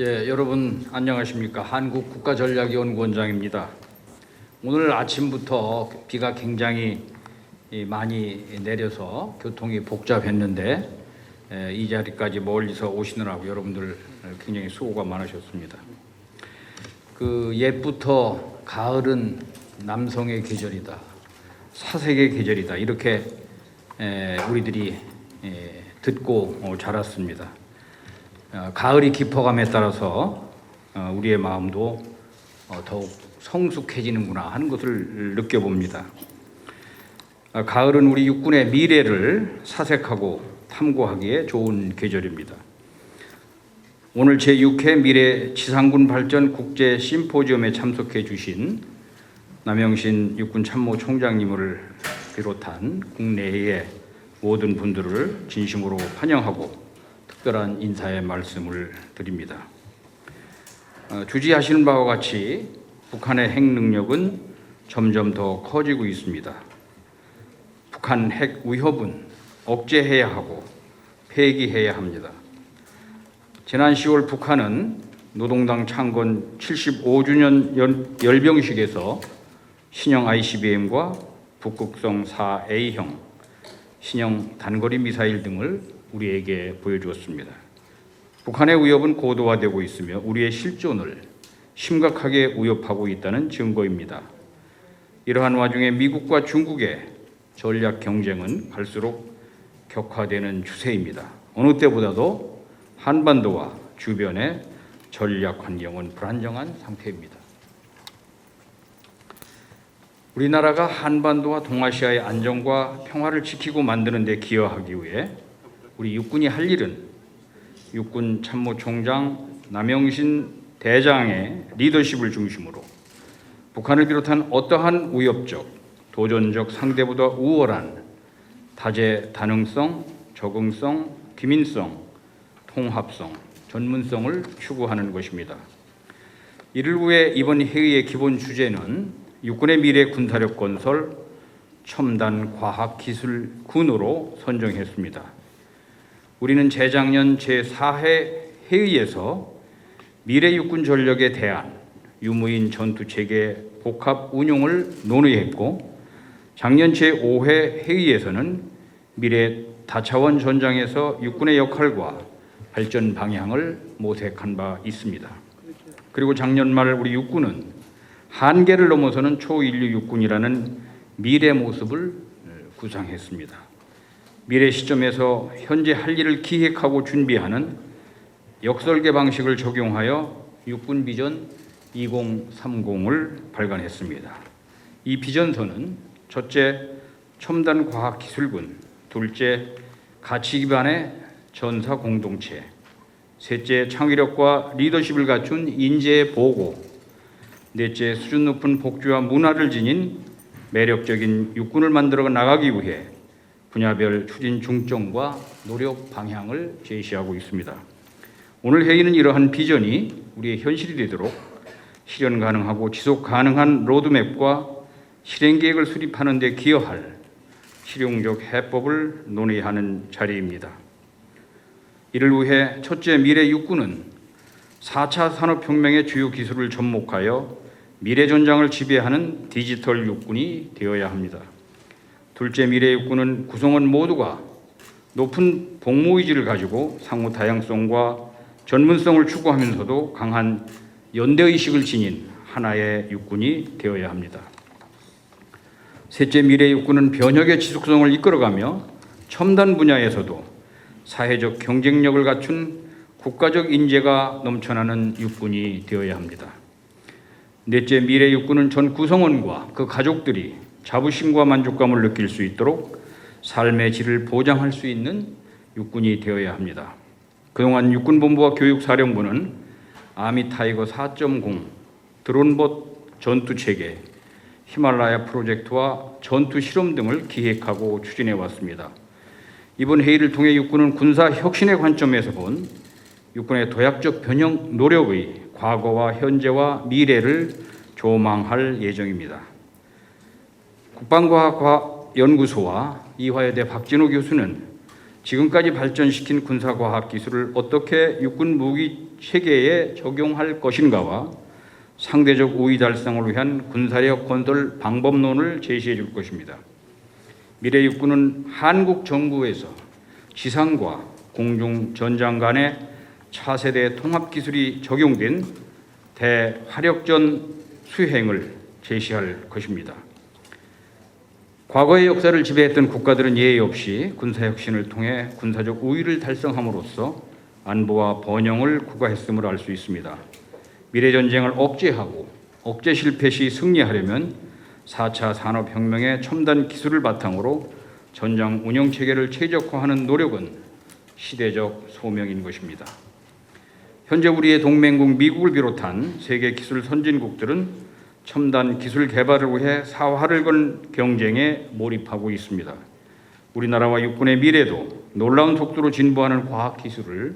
여러분 안녕하십니까? 한국국가전략연구원장입니다. 오늘 아침부터 비가 굉장히 많이 내려서 교통이 복잡했는데 이 자리까지 멀리서 오시느라고 여러분들 굉장히 수고가 많으셨습니다. 옛부터 가을은 남성의 계절이다, 사색의 계절이다, 이렇게 우리들이 듣고 자랐습니다. 가을이 깊어감에 따라서 우리의 마음도 더욱 성숙해지는구나 하는 것을 느껴봅니다. 가을은 우리 육군의 미래를 사색하고 탐구하기에 좋은 계절입니다. 오늘 제6회 미래 지상군 발전 국제 심포지엄에 참석해 주신 남영신 육군 참모총장님을 비롯한 국내의 모든 분들을 진심으로 환영하고 특별한 인사의 말씀을 드립니다. 주지하시는 바와 같이 북한의 핵 능력은 점점 더 커지고 있습니다. 북한 핵 위협은 억제해야 하고 폐기해야 합니다. 지난 10월 북한은 노동당 창건 75주년 열병식에서 신형 ICBM과 북극성 4A형 신형 단거리 미사일 등을 우리에게 보여주었습니다. 북한의 위협은 고도화되고 있으며 우리의 실존을 심각하게 위협하고 있다는 증거입니다. 이러한 와중에 미국과 중국의 전략 경쟁은 갈수록 격화되는 추세입니다. 어느 때보다도 한반도와 주변의 전략 환경은 불안정한 상태입니다. 우리나라가 한반도와 동아시아의 안정과 평화를 지키고 만드는 데 기여하기 위해 우리 육군이 할 일은 육군 참모총장 남영신 대장의 리더십을 중심으로 북한을 비롯한 어떠한 위협적, 도전적 상대보다 우월한 다재다능성, 적응성, 기민성, 통합성, 전문성을 추구하는 것입니다. 이를 위해 이번 회의의 기본 주제는 육군의 미래 군사력 건설 첨단 과학기술 군으로 선정했습니다. 우리는 재작년 제4회 회의에서 미래 육군 전력에 대한 유무인 전투체계 복합 운용을 논의했고, 작년 제5회 회의에서는 미래 다차원 전장에서 육군의 역할과 발전 방향을 모색한 바 있습니다. 그리고 작년 말 우리 육군은 한계를 넘어서는 초인류 육군이라는 미래 모습을 구상했습니다. 미래 시점에서 현재 할 일을 기획하고 준비하는 역설계 방식을 적용하여 육군 비전 2030을 발간했습니다. 이 비전서는 첫째, 첨단 과학기술군, 둘째, 가치 기반의 전사 공동체, 셋째, 창의력과 리더십을 갖춘 인재 보고, 넷째, 수준 높은 복지와 문화를 지닌 매력적인 육군을 만들어 나가기 위해 분야별 추진 중점과 노력 방향을 제시하고 있습니다. 오늘 회의는 이러한 비전이 우리의 현실이 되도록 실현 가능하고 지속 가능한 로드맵과 실행 계획을 수립하는 데 기여할 실용적 해법을 논의하는 자리입니다. 이를 위해 첫째, 미래 육군은 4차 산업혁명의 주요 기술을 접목하여 미래 전장을 지배하는 디지털 육군이 되어야 합니다. 둘째, 미래 육군은 구성원 모두가 높은 복무 의지를 가지고 상호 다양성과 전문성을 추구하면서도 강한 연대의식을 지닌 하나의 육군이 되어야 합니다. 셋째, 미래 육군은 변혁의 지속성을 이끌어가며 첨단 분야에서도 사회적 경쟁력을 갖춘 국가적 인재가 넘쳐나는 육군이 되어야 합니다. 넷째, 미래 육군은 전 구성원과 그 가족들이 자부심과 만족감을 느낄 수 있도록 삶의 질을 보장할 수 있는 육군이 되어야 합니다. 그동안 육군본부와 교육사령부는 아미타이거 4.0, 드론봇 전투체계, 히말라야 프로젝트와 전투 실험 등을 기획하고 추진해 왔습니다. 이번 회의를 통해 육군은 군사 혁신의 관점에서 본 육군의 도약적 변형 노력의 과거와 현재와 미래를 조망할 예정입니다. 국방과학연구소와 이화여대 박진호 교수는 지금까지 발전시킨 군사과학기술을 어떻게 육군 무기 체계에 적용할 것인가와 상대적 우위 달성을 위한 군사력 건설 방법론을 제시해 줄 것입니다. 미래 육군은 한국 정부에서 지상과 공중 전장 간의 차세대 통합기술이 적용된 대화력전 수행을 제시할 것입니다. 과거의 역사를 지배했던 국가들은 예의 없이 군사혁신을 통해 군사적 우위를 달성함으로써 안보와 번영을 구가했음을 알 수 있습니다. 미래전쟁을 억제하고 억제 실패 시 승리하려면 4차 산업혁명의 첨단 기술을 바탕으로 전장 운영체계를 최적화하는 노력은 시대적 소명인 것입니다. 현재 우리의 동맹국 미국을 비롯한 세계 기술 선진국들은 첨단 기술 개발을 위해 사활을 건 경쟁에 몰입하고 있습니다. 우리나라와 육군의 미래도 놀라운 속도로 진보하는 과학기술을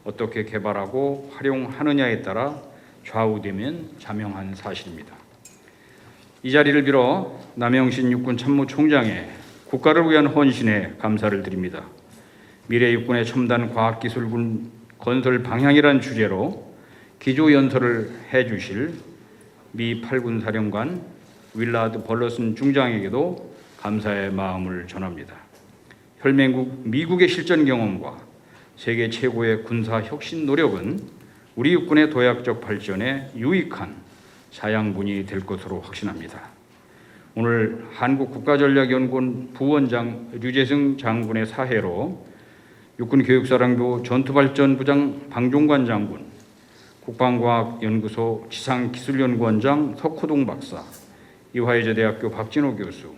어떻게 개발하고 활용하느냐에 따라 좌우되면 자명한 사실입니다. 이 자리를 빌어 남영신 육군 참모총장의 국가를 위한 헌신에 감사를 드립니다. 미래 육군의 첨단 과학기술군 건설 방향이란 주제로 기조연설을 해주실 미 8군 사령관 윌라드 벌러슨 중장에게도 감사의 마음을 전합니다. 혈맹국 미국의 실전 경험과 세계 최고의 군사 혁신 노력은 우리 육군의 도약적 발전에 유익한 사양분이 될 것으로 확신합니다. 오늘 한국국가전략연구원 부원장 류재승 장군의 사해로 육군교육사령부 전투발전부장 방종관 장군, 국방과학연구소 지상기술연구원장 석호동 박사, 이화여자대학교 박진호 교수,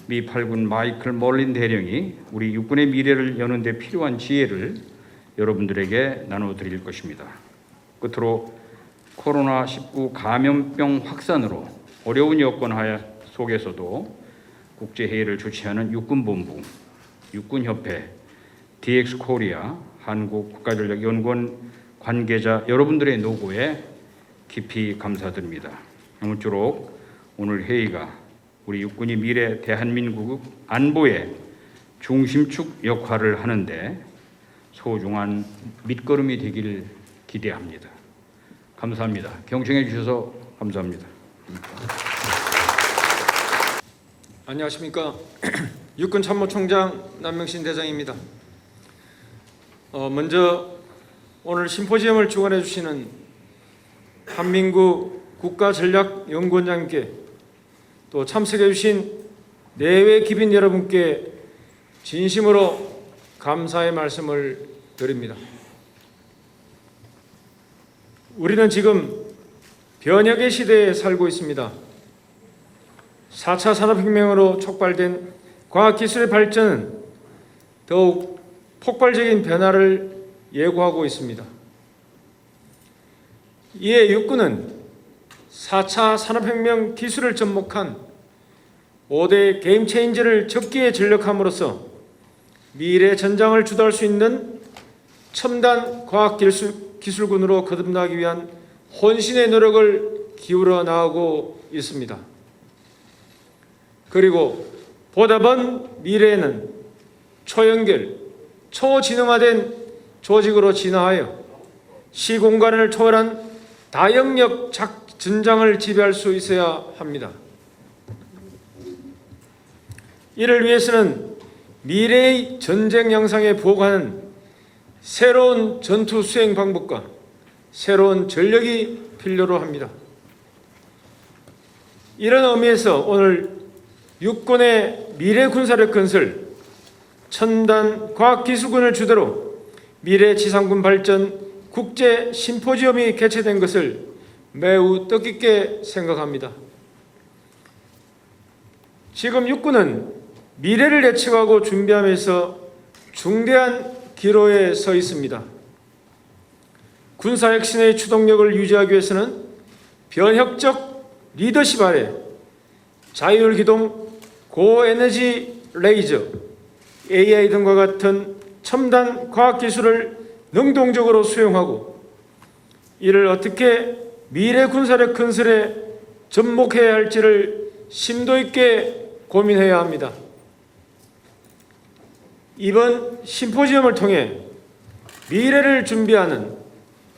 미 8군 마이클 멀린 대령이 우리 육군의 미래를 여는 데 필요한 지혜를 여러분들에게 나눠드릴 것입니다. 끝으로 코로나19 감염병 확산으로 어려운 여건 속에서도 국제회의를 주최하는 육군본부, 육군협회, DX코리아, 한국국가전략연구원 관계자 여러분들의 노고에 깊이 감사드립니다. 아무쪼록 오늘 회의가 우리 육군이 미래 대한민국 안보의 중심축 역할을 하는데 소중한 밑거름이 되기를 기대합니다. 감사합니다. 경청해 주셔서 감사합니다. 안녕하십니까. 육군 참모총장 남명신 대장입니다. 먼저 오늘 심포지엄을 주관해 주시는 한민구 국가전략연구원장님께 또 참석해 주신 내외 기빈 여러분께 진심으로 감사의 말씀을 드립니다. 우리는 지금 변혁의 시대에 살고 있습니다. 4차 산업혁명으로 촉발된 과학기술의 발전은 더욱 폭발적인 변화를 예고하고 있습니다. 이에 육군은 4차 산업혁명 기술을 접목한 5대 게임 체인저를 적기에 전력함으로써 미래 전장을 주도할 수 있는 첨단 과학기술군으로 거듭나기 위한 혼신의 노력을 기울여 나가고 있습니다. 그리고 보다 먼 미래에는 초연결, 초지능화된 조직으로 진화하여 시공간을 초월한 다영역 전장을 지배할 수 있어야 합니다. 이를 위해서는 미래의 전쟁 양상에 부합하는 새로운 전투 수행 방법과 새로운 전력이 필요로 합니다. 이런 의미에서 오늘 육군의 미래 군사력 건설, 첨단 과학기술군을 주도로 미래 지상군 발전 국제 심포지엄이 개최된 것을 매우 뜻깊게 생각합니다. 지금 육군은 미래를 예측하고 준비하면서 중대한 기로에 서 있습니다. 군사혁신의 추동력을 유지하기 위해서는 변혁적 리더십 아래 자율기동 고에너지 레이저, AI 등과 같은 첨단 과학기술을 능동적으로 수용하고 이를 어떻게 미래 군사력 건설에 접목해야 할지를 심도 있게 고민해야 합니다. 이번 심포지엄을 통해 미래를 준비하는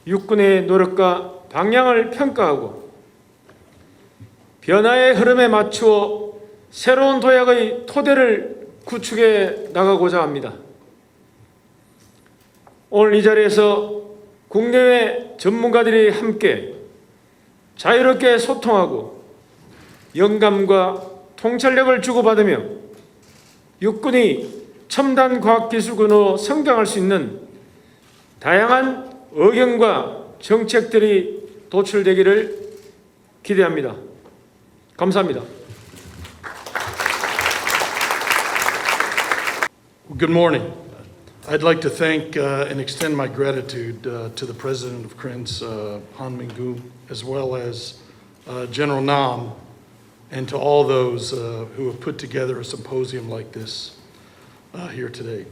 육군의 노력과 방향을 평가하고 변화의 흐름에 맞추어 새로운 도약의 토대를 구축해 나가고자 합니다. 오늘 이 자리에서 국내외 전문가들이 함께 자유롭게 소통하고 영감과 통찰력을 주고받으며 육군이 첨단 과학기술군으로 성장할 수 있는 다양한 의견과 정책들이 도출되기를 기대합니다. 감사합니다. Good morning. I'd like to thank and extend my gratitude to the President of CRINS, Han Mingu, as well as General Nam, and to all those who have put together a symposium like this here today.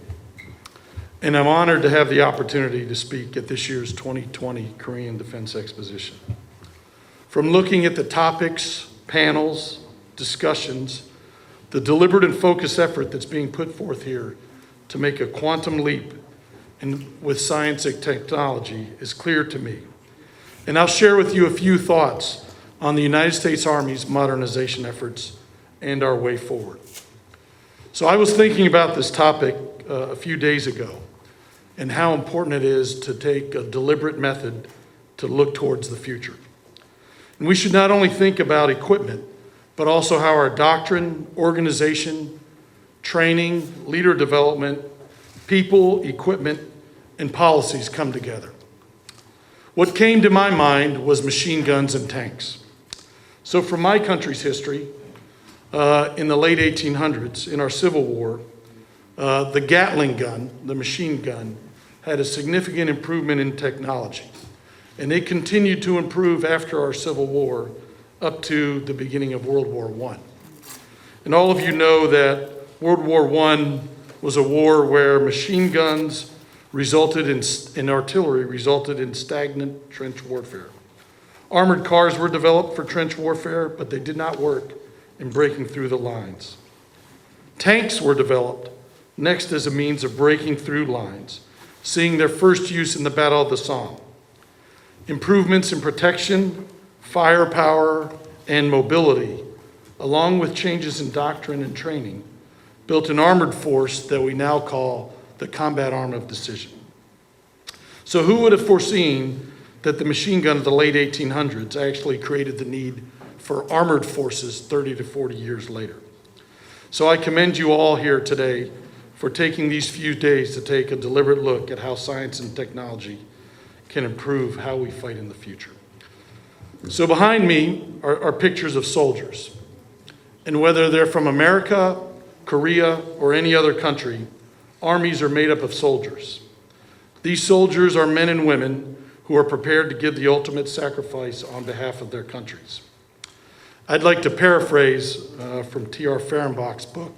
And I'm honored to have the opportunity to speak at this year's 2020 Korean Defense Exposition. From looking at the topics, panels, discussions, the deliberate and focused effort that's being put forth here to make a quantum leap with science and technology is clear to me. And I'll share with you a few thoughts on the United States Army's modernization efforts and our way forward. So I was thinking about this topic a few days ago and how important it is to take a deliberate method to look towards the future. And we should not only think about equipment, but also how our doctrine, organization, training, leader development, people, equipment, and policies come together. What came to my mind was machine guns and tanks. So from my country's history, in the late 1800s, in our Civil War, the Gatling gun, the machine gun, had a significant improvement in technology. And it continued to improve after our Civil War up to the beginning of World War I. And all of you know that World War I was a war where machine guns resulted in artillery resulted in stagnant trench warfare. Armored cars were developed for trench warfare, but they did not work in breaking through the lines. Tanks were developed next as a means of breaking through lines, seeing their first use in the Battle of the Somme. Improvements in protection, firepower, and mobility, along with changes in doctrine and training, built an armored force that we now call the combat arm of decision. So who would have foreseen that the machine gun of the late 1800s actually created the need for armored forces 30 to 40 years later? So I commend you all here today for taking these few days to take a deliberate look at how science and technology can improve how we fight in the future. So behind me are pictures of soldiers. And whether they're from America, Korea, or any other country, armies are made up of soldiers. These soldiers are men and women who are prepared to give the ultimate sacrifice on behalf of their countries. I'd like to paraphrase from T.R. Fehrenbach's book,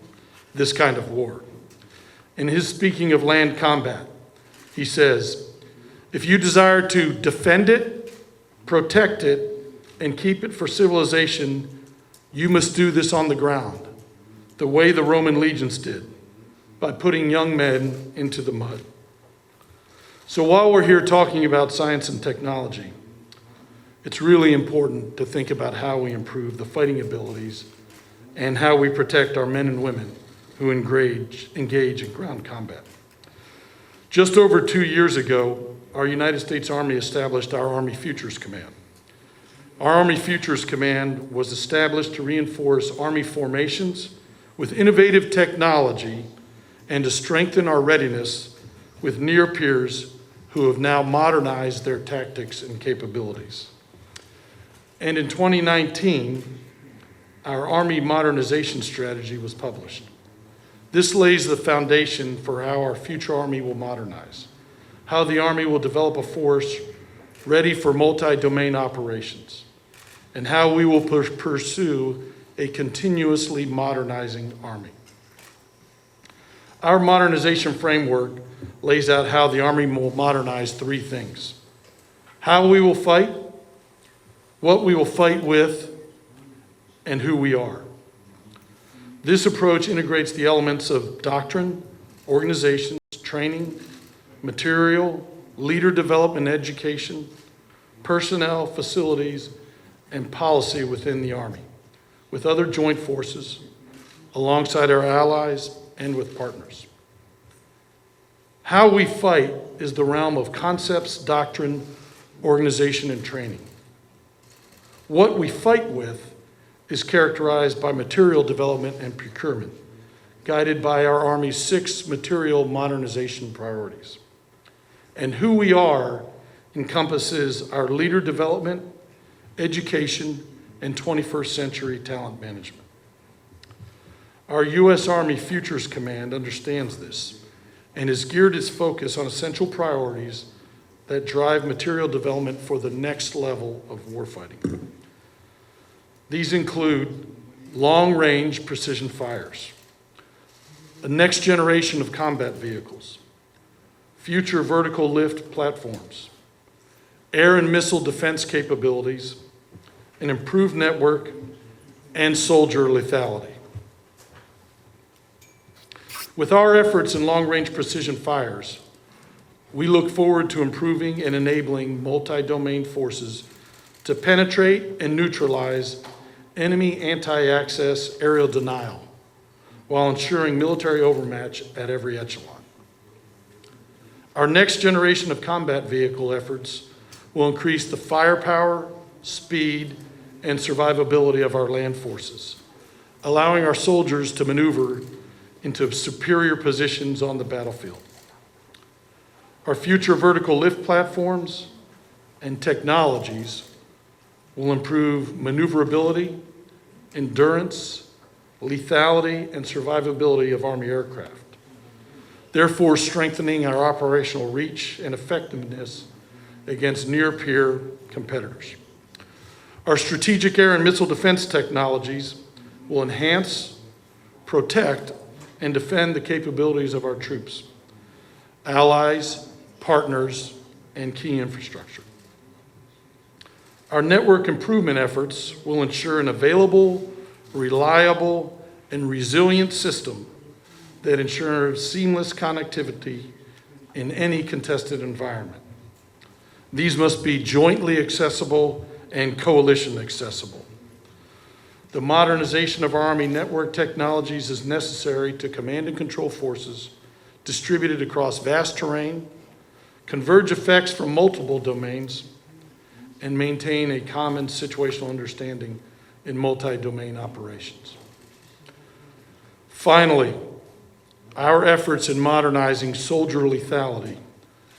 This Kind of War. In his speaking of land combat, he says, if you desire to defend it, protect it, and keep it for civilization, you must do this on the ground, the way the Roman legions did, by putting young men into the mud. So while we're here talking about science and technology, it's really important to think about how we improve the fighting abilities and how we protect our men and women who engage in ground combat. Just over 2 years ago, our United States Army established our Army Futures Command. Our Army Futures Command was established to reinforce Army formations with innovative technology and to strengthen our readiness with near peers who have now modernized their tactics and capabilities. And in 2019, our Army modernization strategy was published. This lays the foundation for how our future Army will modernize, how the Army will develop a force ready for multi-domain operations, and how we will pursue a continuously modernizing Army. Our modernization framework lays out how the Army will modernize 3 things: how we will fight, what we will fight with, and who we are. This approach integrates the elements of doctrine, organizations, training, material, leader development, education, personnel, facilities, and policy within the Army, with other joint forces, alongside our allies, and with partners. How we fight is the realm of concepts, doctrine, organization, and training. What we fight with is characterized by material development and procurement, guided by our Army's 6 material modernization priorities. And who we are encompasses our leader development, education, and 21st century talent management. Our U.S. Army Futures Command understands this and has geared its focus on essential priorities that drive material development for the next level of warfighting. These include long-range precision fires, a next generation of combat vehicles, future vertical lift platforms, air and missile defense capabilities, an improved network, and soldier lethality. With our efforts in long-range precision fires, we look forward to improving and enabling multi-domain forces to penetrate and neutralize enemy anti-access aerial denial while ensuring military overmatch at every echelon. Our next generation of combat vehicle efforts will increase the firepower, speed, and survivability of our land forces, allowing our soldiers to maneuver into superior positions on the battlefield. Our future vertical lift platforms and technologies will improve maneuverability, endurance, lethality, and survivability of Army aircraft, therefore strengthening our operational reach and effectiveness against near-peer competitors. Our strategic air and missile defense technologies will enhance, protect, and defend the capabilities of our troops, allies, partners, and key infrastructure. Our network improvement efforts will ensure an available, reliable, and resilient system that ensures seamless connectivity in any contested environment. These must be jointly accessible and coalition accessible. The modernization of our Army network technologies is necessary to command and control forces distributed across vast terrain, converge effects from multiple domains, and maintain a common situational understanding in multi-domain operations. Finally, our efforts in modernizing soldier lethality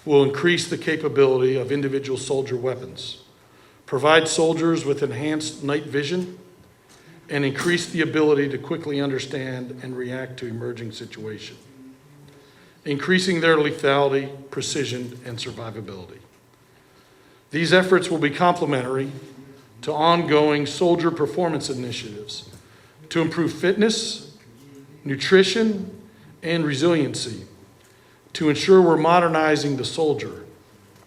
will increase the capability of individual soldier weapons, provide soldiers with enhanced night vision, and increase the ability to quickly understand and react to emerging situations, increasing their lethality, precision, and survivability. These efforts will be complementary to ongoing soldier performance initiatives to improve fitness, nutrition, and resiliency to ensure we're modernizing the soldier,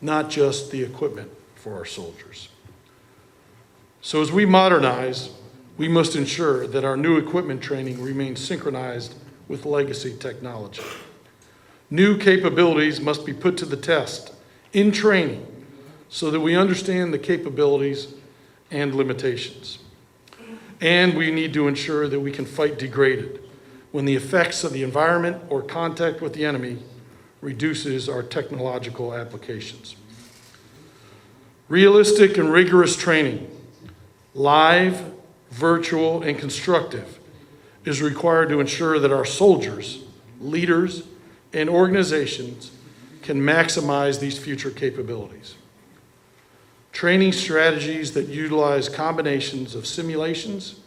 not just the equipment for our soldiers. So as we modernize, we must ensure that our new equipment training remains synchronized with legacy technology. New capabilities must be put to the test in training so that we understand the capabilities and limitations. And we need to ensure that we can fight degraded when the effects of the environment or contact with the enemy reduces our technological applications. Realistic and rigorous training, live, virtual, and constructive, is required to ensure that our soldiers, leaders, and organizations can maximize these future capabilities. Training strategies that utilize combinations of simulations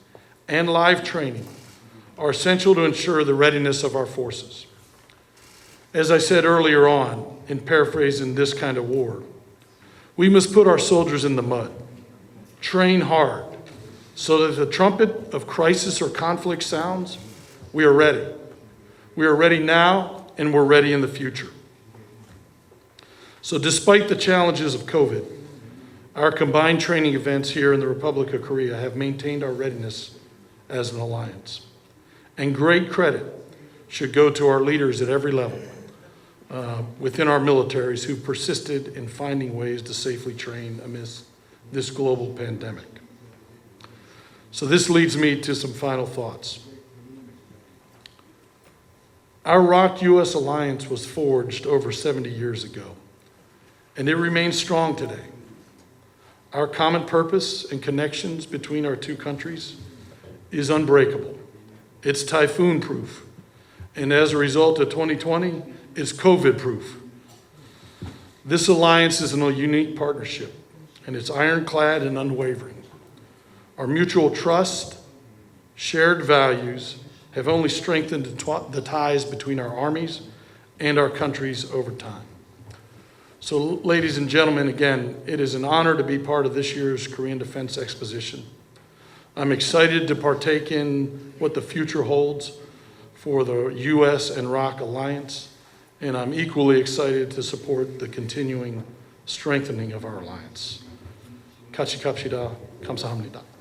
and live training are essential to ensure the readiness of our forces. As I said earlier on, in paraphrasing This Kind of War, we must put our soldiers in the mud, train hard, so that the trumpet of crisis or conflict sounds, we are ready. We are ready now, and we're ready in the future. So despite the challenges of COVID, our combined training events here in the Republic of Korea have maintained our readiness as an alliance. And great credit should go to our leaders at every level within our militaries who persisted in finding ways to safely train amidst this global pandemic. So this leads me to some final thoughts. Our ROK-US alliance was forged over 70 years ago, and it remains strong today. Our common purpose and connections between our two countries is unbreakable. It's typhoon-proof, and as a result of 2020, it's COVID-proof. This alliance is a unique partnership, and it's ironclad and unwavering. Our mutual trust, shared values have only strengthened the ties between our armies and our countries over time. So, ladies and gentlemen, again, it is an honor to be part of this year's Korean Defense Exposition. I'm excited to partake in what the future holds for the U.S. and ROK alliance, and I'm equally excited to support the continuing strengthening of our alliance. 같이 갑시다. 감사합니다.